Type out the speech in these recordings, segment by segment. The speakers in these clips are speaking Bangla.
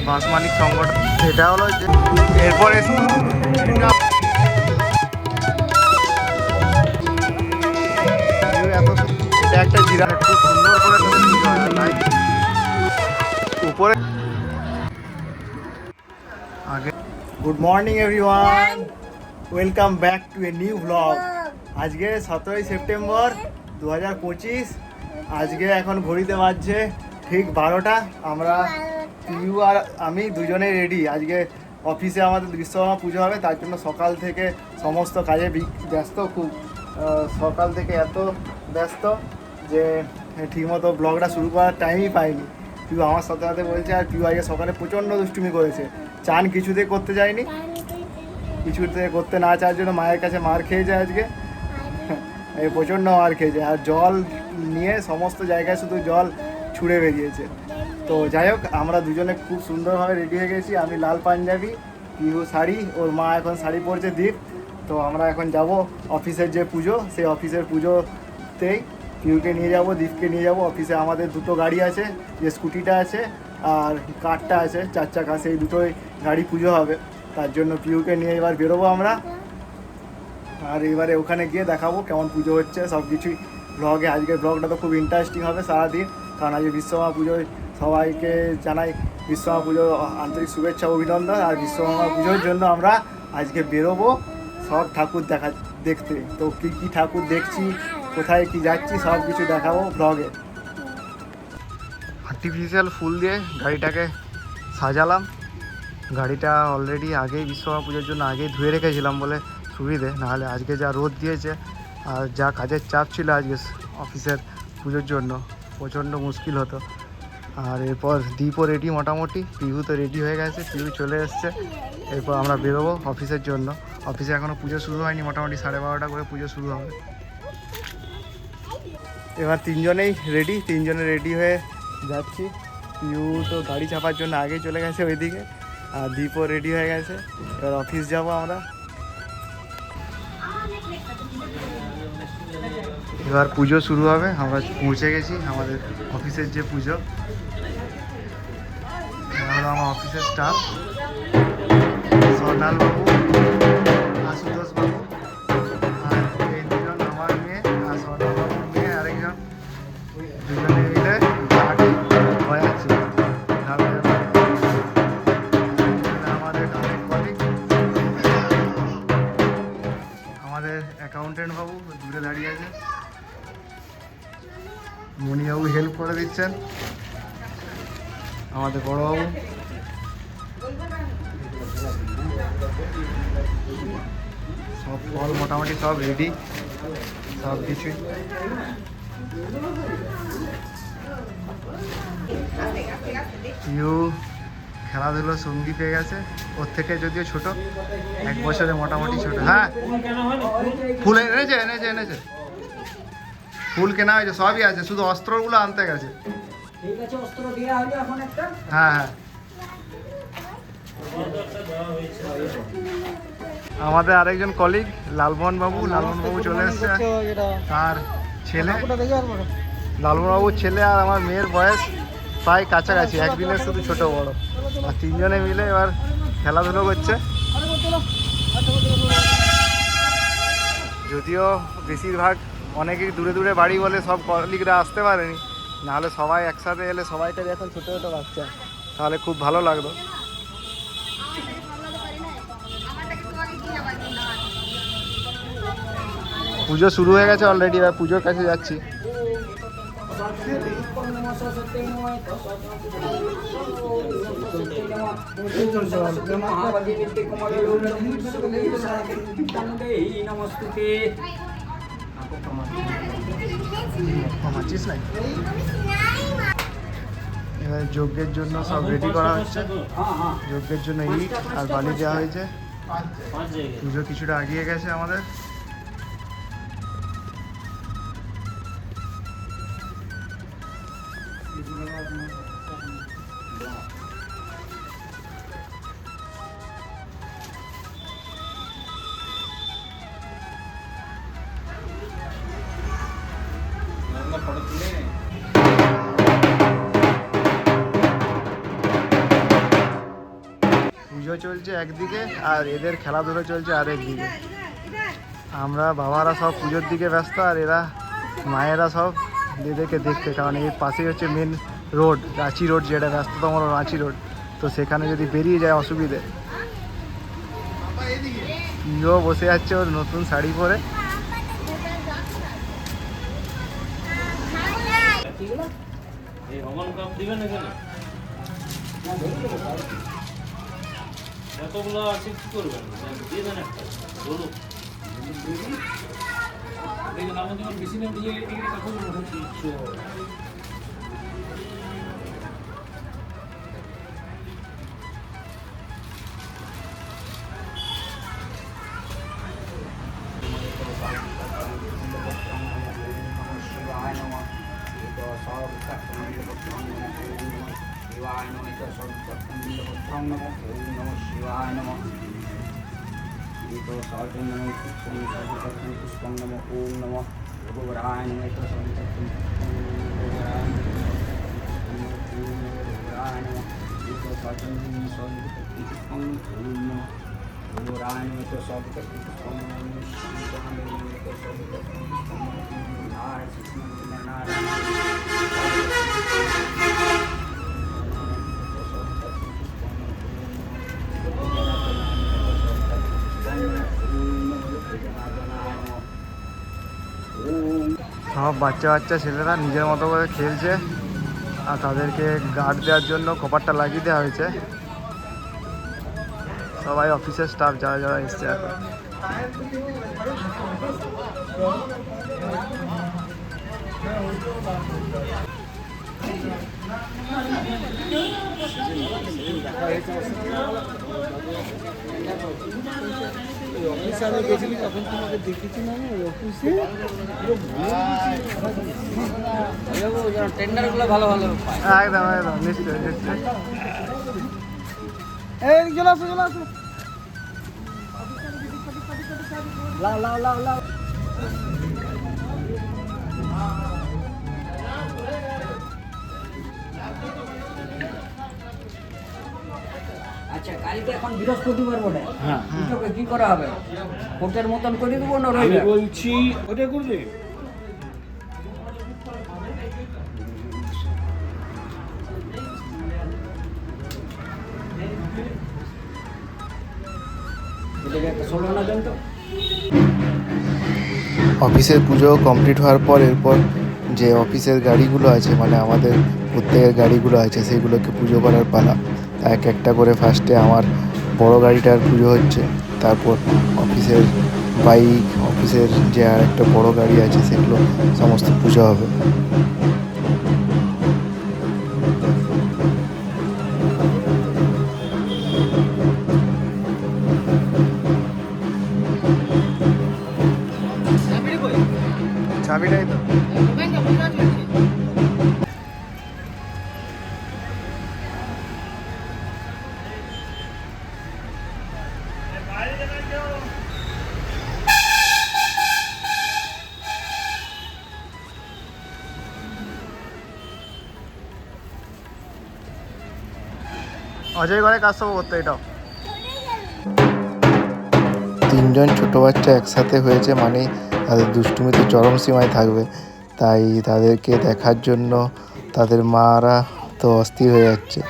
বাস মালিক সংগঠন। সেটা হলো যে এরপরে এটা একটা জিরা খুব সুন্দর করে উপরে আগে। Good morning everyone, welcome back to a new blog. আজকে 17ই সেপ্টেম্বর 2025। আজকে এখন ঘড়িতে বাজছে ঠিক 12টা। আমরা পিউ আর আমি দুজনেই রেডি। আজকে অফিসে আমাদের বিশ্বকর্মা পুজো হবে, তার জন্য সকাল থেকে সমস্ত কাজে ব্যস্ত। খুব সকাল থেকে এত ব্যস্ত যে ঠিকমতো ব্লগটা শুরু করার টাইমই পাইনি। পিউ আমার সাথে সাথে বলছে, আর পিউ আজকে সকালে প্রচণ্ড দুষ্টুমি করেছে। চান কিছুতে করতে যায়নি, কিছুতে করতে না চাওয়ার জন্য মায়ের কাছে মার খেয়েছে আজকে, প্রচণ্ড মার খেয়েছে। আর জল নিয়ে সমস্ত জায়গায় শুধু জল ছুঁড়ে বেরিয়েছে। তো যাই হোক, আমরা দুজনে খুব সুন্দরভাবে রেডি হয়ে গেছি। আমি লাল পাঞ্জাবি, পিউ শাড়ি, ওর মা এখন শাড়ি পরছে দীপ। তো আমরা এখন যাব অফিসের যে পুজো, সেই অফিসের পুজোতেই পিউকে নিয়ে যাব, দীপকে নিয়ে যাব অফিসে। আমাদের দুটো গাড়ি আছে, যে স্কুটিটা আছে আর কারটা আছে 4 চাকা, সেই দুটোই গাড়ি পুজো হবে। তার জন্য পিউকে নিয়ে এবার বেরোবো আমরা। আর এবারে ওখানে গিয়ে দেখাবো কেমন পুজো হচ্ছে সব কিছুই ব্লগে। আজকের ব্লগটা তো খুব ইন্টারেস্টিং হবে সারাদিন, কারণ আজকে বিশ্বকর্মা পুজোয় সবাইকে জানাই বিশ্বকর্মা পুজো আন্তরিক শুভেচ্ছা অভিনন্দন। আর বিশ্বকর্মা পুজোর জন্য আমরা আজকে বেরোবো সব ঠাকুর দেখতে। তো কী কী ঠাকুর দেখছি, কোথায় কি যাচ্ছি, সব কিছু দেখাবো ব্লগে। আর্টিফিশিয়াল ফুল দিয়ে গাড়িটাকে সাজালাম। গাড়িটা অলরেডি আগেই বিশ্বকর্মা পুজোর জন্য আগেই ধুয়ে রেখেছিলাম বলে সুবিধে, নাহলে আজকে যা রোদ দিয়েছে আর যা কাজের চাপ ছিল আজকে অফিসের পুজোর জন্য, প্রচণ্ড মুশকিল হতো। আর এরপর দীপও রেডি, মোটামুটি পিহু তো রেডি হয়ে গেছে, পিহু চলে এসছে। এরপর আমরা বেরোবো অফিসের জন্য। অফিসে এখনও পুজো শুরু হয়নি, মোটামুটি 12:30 করে পুজো শুরু হবে। এবার তিনজনেই রেডি, তিনজনে রেডি হয়ে যাচ্ছি। পিউ তো গাড়ি চাপার জন্য আগেই চলে গেছে ওইদিকে, আর দীপও রেডি হয়ে গেছে। এবার অফিস যাব আমরা। এবার পুজো শুরু হবে। আমরা পৌঁছে গেছি আমাদের অফিসের যে পুজো। হলো আমার অফিসের স্টাফ, স্বর্ণাল বাবু, আশুতোষ বাবু, আর এই দুজন আমার মেয়ে, আর স্বর্ণাল বাবুর মেয়ে আরেকজন, দুজনে মিলে গাড়ি হয়েছে। আমাদের অনেক কলিগ, আমাদের অ্যাকাউন্টেন্ট বাবু দূরে দাঁড়িয়ে আছে, মণিবাবু হেল্প করে দিচ্ছেন, আমাদের বড়োবাবু, সব ফল মোটামুটি সব রেডি, সব কিছুই। পিউ খেলাধুলো সঙ্গী পেয়ে গেছে, ওর থেকে যদিও ছোট, 1 বছরে মোটামুটি ছোট। হ্যাঁ, ফুল এনেছে ফুল কেনা হয়েছে, সবই আছে, শুধু অস্ত্রগুলো আনতে গেছে। হ্যাঁ হ্যাঁ, আমাদের আরেকজন কলিগ লালমোহন বাবু চলে এসছে। তার ছেলে, লালমোহন বাবুর ছেলে আর আমার মেয়ের বয়স প্রায় কাছাকাছি, একদিনের শুধু ছোট বড়। আর তিনজনে মিলে এবার খেলাধুলো করছে। যদিও বেশিরভাগ অনেকেই দূরে দূরে বাড়ি বলে সব কলিগরা আসতে পারেনি, নাহলে সবাই একসাথে এলে, সবাইকারই এখন ছোটো ছোটো বাচ্চা, তাহলে খুব ভালো লাগতো। পুজো শুরু হয়ে গেছে অলরেডি, এবার পুজোর কাছে যাচ্ছি। এবার যজ্ঞের জন্য সব রেডি করা হচ্ছে। যজ্ঞের জন্য ইট আর বালি দেওয়া হয়েছে। পুজো কিছুটা এগিয়ে গেছে আমাদের। পুজো চলছে একদিকে আর এদের খেলাধুলো চলছে আরেকদিকে। আমরা বাবারা সব পুজোর দিকে ব্যস্ত আর এরা মায়েরা সব এদেরকে দেখতে, কারণ এর পাশেই হচ্ছে মেন রোড, রাঁচি রোড, যেটা ব্যস্ততম রাঁচি রোড। তো সেখানে যদি বেরিয়ে যায় অসুবিধে। পিও বসে যাচ্ছে ওর নতুন শাড়ি পরে। এতগুলো আছে কি করবেন, দিয়ে দেন একটা বলুন। আমাদের বেশি না দিয়ে কথা বলবো। সব বাচ্চা বাচ্চা ছেলেরা নিজের মতো করে খেলছে আর তাদেরকে গার্ড দেওয়ার জন্য কপারটা লাগিয়ে দেওয়া হয়েছে। সবাই অফিসের স্টাফ যারা যারা এসছে এখন। অফিসে আমি গেছিলি তখন তোমাকে দেখেছি না, আমি অফিসে টেন্ডারগুলো ভালো ভালো পায়। একদম একদম, নিশ্চয়ই নিশ্চয়ই। এই চলে আসো চলে আসো, লাও লাও লাও লাও। আচ্ছা, কালকে এখন বৃহস্পতিবার বটে, হ্যাঁ, পুজোকে কি করা হবে? কোর্টের মতন করে দেবো না রইবে? বলছি ওটা করবে। অফিসের পুজো কমপ্লিট হওয়ার পর এরপর যে অফিসের গাড়িগুলো আছে, মানে আমাদের প্রত্যেকের গাড়িগুলো আছে, সেগুলোকে পুজো করার পালা। এক একটা করে ফার্স্টে আমার বড় গাড়িটার পুজো হচ্ছে, তারপর অফিসের বাইক, অফিসের যে আর একটা বড় গাড়ি আছে সেগুলো সমস্ত পুজো হবে। চাবিটাই তো অজয় ঘরে কাজ সব করতো। এটাও তিনজন ছোট বাচ্চা একসাথে হয়েছে মানে তাদের দুষ্টুমিতে চরম সীমায় থাকবে, তাই তাদেরকে দেখার জন্য তাদের মারা তো অস্থির হয়ে যাচ্ছে,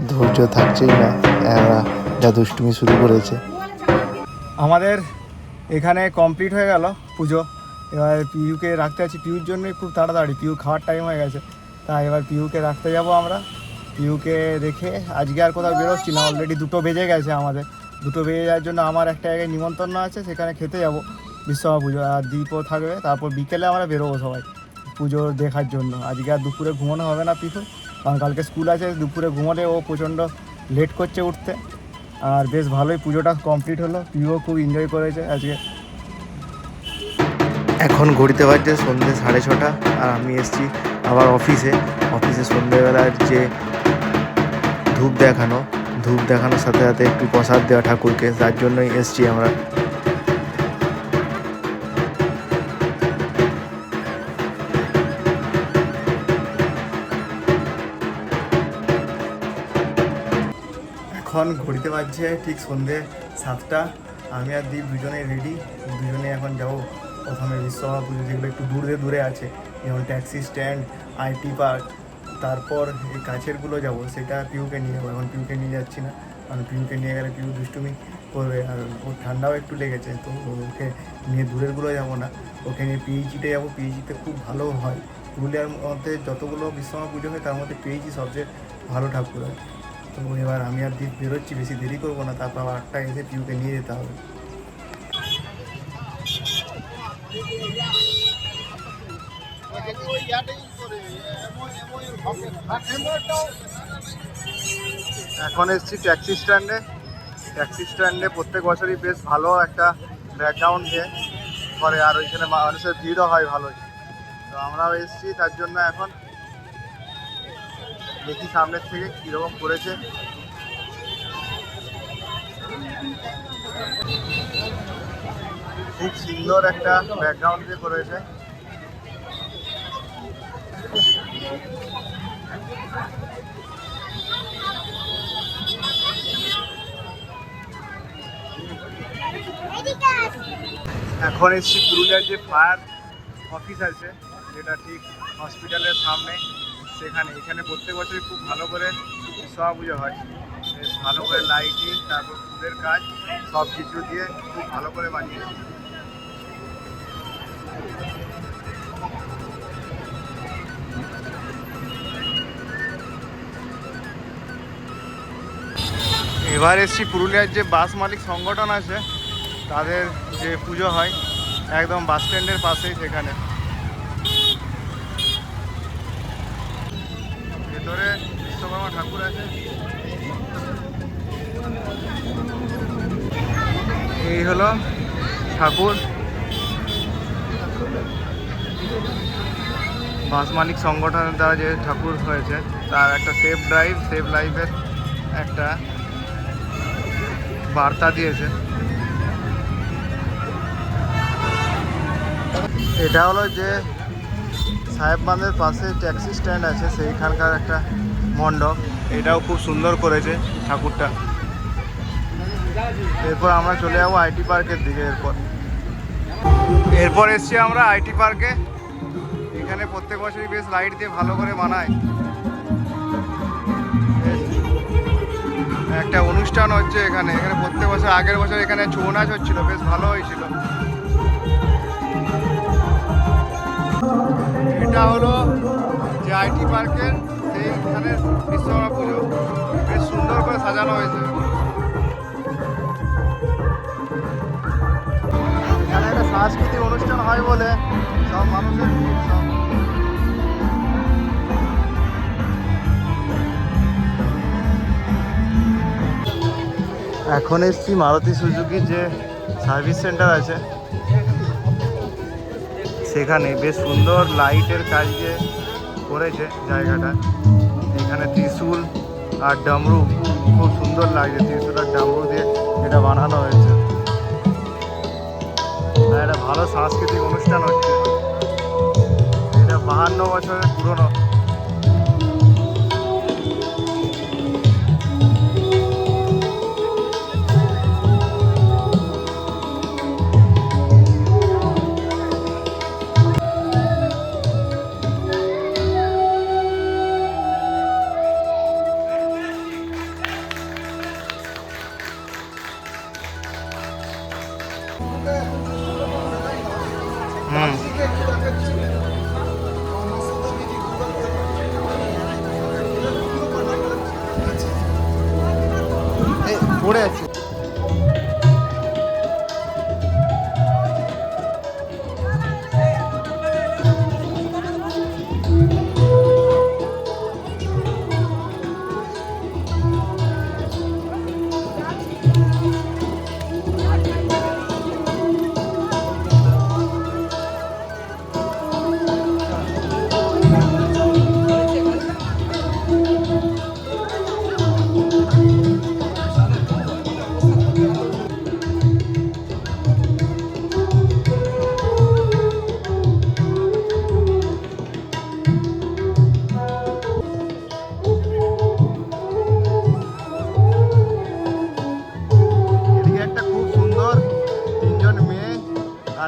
ধৈর্য থাকছেই না, এরা যা দুষ্টুমি শুরু করেছে। আমাদের এখানে কমপ্লিট হয়ে গেল পুজো। এবার পিউকে রাখতে আছি, পিউর জন্যই খুব তাড়াতাড়ি, পিউ খাওয়ার টাইম হয়ে গেছে, তাই এবার পিউকে রাখতে যাব আমরা। পিউকে রেখে আজকে আর কোথাও বেরোচ্ছি না, অলরেডি 2টো বেজে গেছে আমাদের। 2টো বেজে যাওয়ার জন্য আমার একটা জায়গায় নিমন্ত্রণ আছে, সেখানে খেতে যাব বিশ্বকর্মা পুজো, আর দীপও থাকবে। তারপর বিকেলে আমরা বেরোবো সবাই পুজো দেখার জন্য। আজকে আর দুপুরে ঘুমানো হবে না পিছু, কারণ কালকে স্কুল আছে। দুপুরে ঘুমালে ও প্রচণ্ড লেট করছে উঠতে। আর বেশ ভালোই পুজোটা কমপ্লিট হলো, পিউও খুব এনজয় করেছে আজকে। এখন ঘড়িতে বাজছে সন্ধ্যে 6:30, আর আমি এসেছি আবার অফিসে। সন্ধ্যেবেলার যে ধূপ দেখানোর সাথে সাথে একটু প্রসাদ দেওয়া ঠাকুরকে, তার জন্যই এসেছি আমরা। এখন এখন ঘড়িতে বাজছে ঠিক সন্ধ্যে 7টা। আমি আর দীপ দুজনেই রেডি। দুজনে এখন যাবো প্রথমে বিশ্বকর্মা পুজো, যেগুলো একটু দূরে দূরে আছে, যেমন ট্যাক্সি স্ট্যান্ড, আইটি পার্ক। তারপর এই কাছেরগুলো যাব, সেটা পিউকে নিয়ে যাবো। এখন পিউকে নিয়ে যাচ্ছি না, কারণ পিউকে নিয়ে গেলে পিউ দুষ্টুমি করবে, আর ওর ঠান্ডাও একটু লেগেছে, তো ওকে নিয়ে দূরেরগুলো যাব না, ওকে নিয়ে পিএইচিতে যাবো। পিএইচিতে খুব ভালো হয়, পুরুলিয়ার মধ্যে যতগুলো বিশ্বকর্মা পুজো হয় তার মধ্যে পিএইচি সবচেয়ে ভালো ঠাকুর হয়। তো এবার আমি আর দীপ বেরোচ্ছি, বেশি দেরি করবো না, তারপর আবার 8টায় এসে পিউকে নিয়ে যেতে হবে। এখন এসেছি ট্যাক্সি স্ট্যান্ডে। ট্যাক্সি স্ট্যান্ডে প্রত্যেক বছরই বেশ ভালো একটা ব্যাকগ্রাউন্ড করে, আর ওইখানে মানুষের ভিড়ও হয় ভালোই। তো আমরাও এসেছি, তার জন্য এখন দেখি সামনের থেকে কীরকম করেছে। খুব সুন্দর একটা ব্যাকগ্রাউন্ড দিয়ে করেছে। এখন এসছি পুরুলিয়ার যে ফায়ার অফিস আছে, যেটা ঠিক হসপিটালের সামনে, সেখানে। এখানে প্রত্যেক বছরই খুব ভালো করে বিশ্বকর্মা পুজো হয়, বেশ ভালো করে লাইটিং, তারপর ফুলের কাজ, সব কিছু দিয়ে খুব ভালো করে বানিয়েছে। এবার এসছি পুরুলিয়ার যে বাস মালিক সংগঠন আছে, তাদের যে পুজো হয় একদম বাস স্ট্যান্ডের পাশেই, সেখানে। ভেতরে বিশ্বকর্মা ঠাকুর আছে। এই হলো ঠাকুর। বাস মালিক সংগঠনের দ্বারা যে ঠাকুর হয়েছে, তার একটা সেফ লাইফের একটা বার্তা দিয়েছে। এটা হলো যে সাহেববাঁধের পাশে ট্যাক্সি স্ট্যান্ড আছে, সেইখানকার একটা মণ্ডপ। এটাও খুব সুন্দর করেছে ঠাকুরটা। এরপর আমরা চলে যাবো আইটি পার্কের দিকে। এরপর এসছি আমরা আইটি পার্কে। এখানে প্রত্যেক বছরই বেশ লাইট দিয়ে ভালো করে বানায়। একটা অনুষ্ঠান হচ্ছে এখানে প্রত্যেক বছর। আগের বছর এখানে ছৌ নাচ হচ্ছিল, বেশ ভালো হয়েছিল। এটা হলো যে আইটি পার্কের সেইখানে বিশ্বকর্মা পুজো, বেশ সুন্দর করে সাজানো হয়েছে। এখানে একটা সাংস্কৃতিক অনুষ্ঠান হয় বলে সব মানুষের ভিড় সব। এখন এসছি মারুতি সুজুকির যে সার্ভিস সেন্টার আছে, সেখানে বেশ সুন্দর লাইটের কাজ যে করেছে জায়গাটা। এখানে ত্রিশূল আর ডামরু খুব সুন্দর লাগছে, ত্রিশূল আর ডামরু দিয়ে এটা বানানো হয়েছে। একটা ভালো সাংস্কৃতিক অনুষ্ঠান হচ্ছে। এটা 52 বছরের পুরনো। পড়ে যাচ্ছে।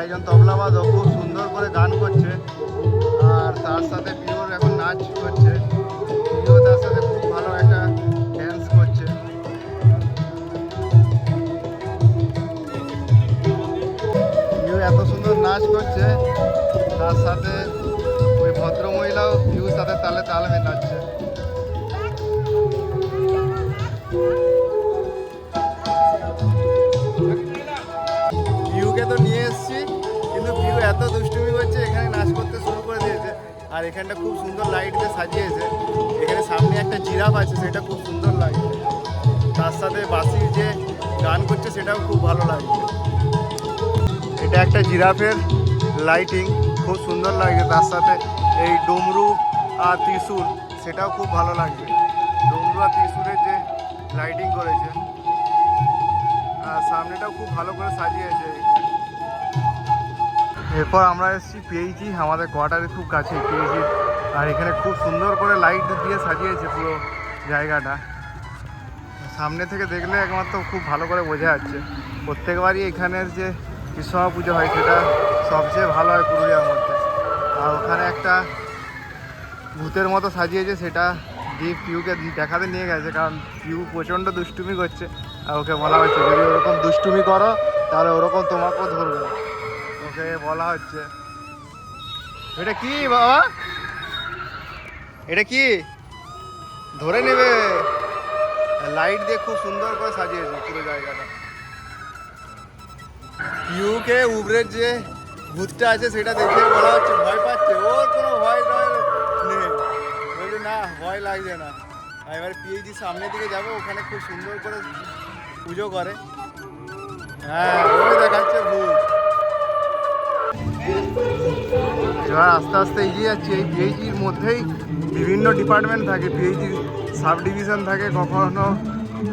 একজন তবলাবাদক খুব সুন্দর করে গান করছে, আর তার সাথে পিওর এখন নাচ করছে। পিও তার সাথে খুব ভালো একটা ড্যান্স করছে। পিও এত সুন্দর নাচ করছে, তার সাথে ওই ভদ্রমহিলাও পিউর সাথে তালে তাল মেলাচ্ছে। পিউকে তো নিয়ে এসেছি, কিন্তু পিউ এত দুষ্টুমি করছে, এখানে নাচ করতে শুরু করে দিয়েছে। আর এখানটা খুব সুন্দর লাইট দিয়ে সাজিয়েছে। এখানে সামনে একটা জিরাফ আছে, সেটা খুব সুন্দর লাগছে। তার সাথে বাঁশির যে গান করছে সেটাও খুব ভালো লাগছে। এটা একটা জিরাফের লাইটিং, খুব সুন্দর লাগছে। তার সাথে এই ডমরু আর ত্রিশূল, সেটাও খুব ভালো লাগছে। ডমরু আর ত্রিশূলের যে লাইটিং করেছে, আর সামনেটাও খুব ভালো করে সাজিয়েছে। এরপর আমরা এসেছি পিএইচি, আমাদের কোয়ার্টারের খুব কাছে পিএইচি। আর এখানে খুব সুন্দর করে লাইট দিয়ে সাজিয়েছে পুরো জায়গাটা। সামনে থেকে দেখলে একমাত্র খুব ভালো করে বোঝা যাচ্ছে। প্রত্যেকবারই এখানের যে বিশ্বকর্মা পুজো হয় সেটা সবচেয়ে ভালো হয় পুরুলিয়ার মধ্যে। আর ওখানে একটা ভূতের মতো সাজিয়েছে, সেটা দিয়ে পিউকে দেখাতে নিয়ে গেছে, কারণ পিউ প্রচণ্ড দুষ্টুমি করছে। আর ওকে বলা হচ্ছে যদি ওরকম দুষ্টুমি করো তাহলে ওরকম তোমাকেও ধরবে, ওকে বলা হচ্ছে। এটা কি বাবা, এটা কি ধরে নেবে? লাইট দিয়ে খুব সুন্দর করে সাজিয়েছে পুরো জায়গাটা। পিউকে উবরের যে ভূতটা আছে সেটা দেখে বলা হচ্ছে ভয় পাচ্ছে। ওর কোনো ভয় নেই, বলছে না ভয় লাগছে না। আর এবার পিএইচি সামনের দিকে যাবো, ওখানে খুব সুন্দর করে পুজো করে। হ্যাঁ, ওই দেখাচ্ছে ভূত। এবার আস্তে আস্তে এগিয়ে যাচ্ছি। এই পিএইচির মধ্যেই বিভিন্ন ডিপার্টমেন্ট থাকে। পিএইচির সাব ডিভিশন থাকে, কখনো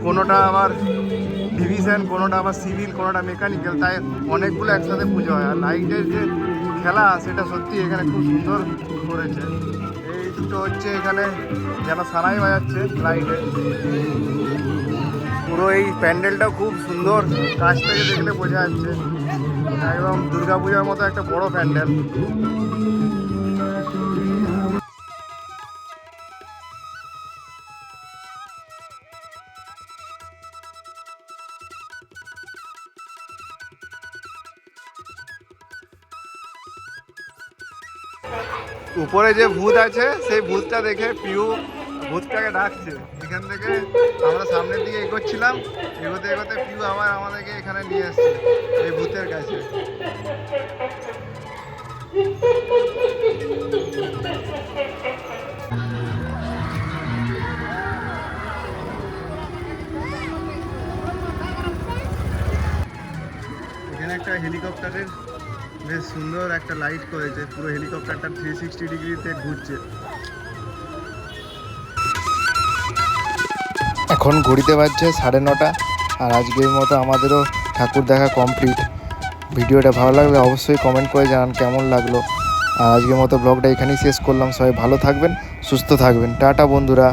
কোনোটা আবার ডিভিশন, কোনোটা আবার সিভিল, কোনোটা মেকানিক্যাল, তাই অনেকগুলো একসাথে পুজো হয়। আর লাইটের যে খেলা সেটা সত্যি এখানে খুব সুন্দর করেছে। এই দুটো হচ্ছে এখানে যেন সানাই বাজাচ্ছে লাইটে। পুরো এই প্যান্ডেলটাও খুব সুন্দর, কাছ থেকে দেখলে বোঝা যাচ্ছে একদম দুর্গাপূজার মতো একটা বড় প্যান্ডেল। উপরে যে ভূত আছে সেই ভূতটা দেখে পিউ ভূতটাকে ডাকছে। এখান থেকে আমরা সামনের দিকে এগোচ্ছিলাম, এগোতে এগোতে পিউ আবার আমাদেরকে এখানে নিয়ে এসছে এই ভূতের কাছে। এখানে একটা হেলিকপ্টারের বেশ সুন্দর একটা লাইট করেছে, পুরো হেলিকপ্টারটা 360 ডিগ্রিতে ঘুরছে। এখন ঘড়িতে বাজছে 9:30, আর আজকের মতো আমাদেরও ঠাকুর দেখা কমপ্লিট। ভিডিওটা ভালো লাগলে অবশ্যই কমেন্ট করে জানান কেমন লাগলো। আর আজকের মতো ব্লগটা এখানেই শেষ করলাম। সবাই ভালো থাকবেন, সুস্থ থাকবেন। টাটা বন্ধুরা।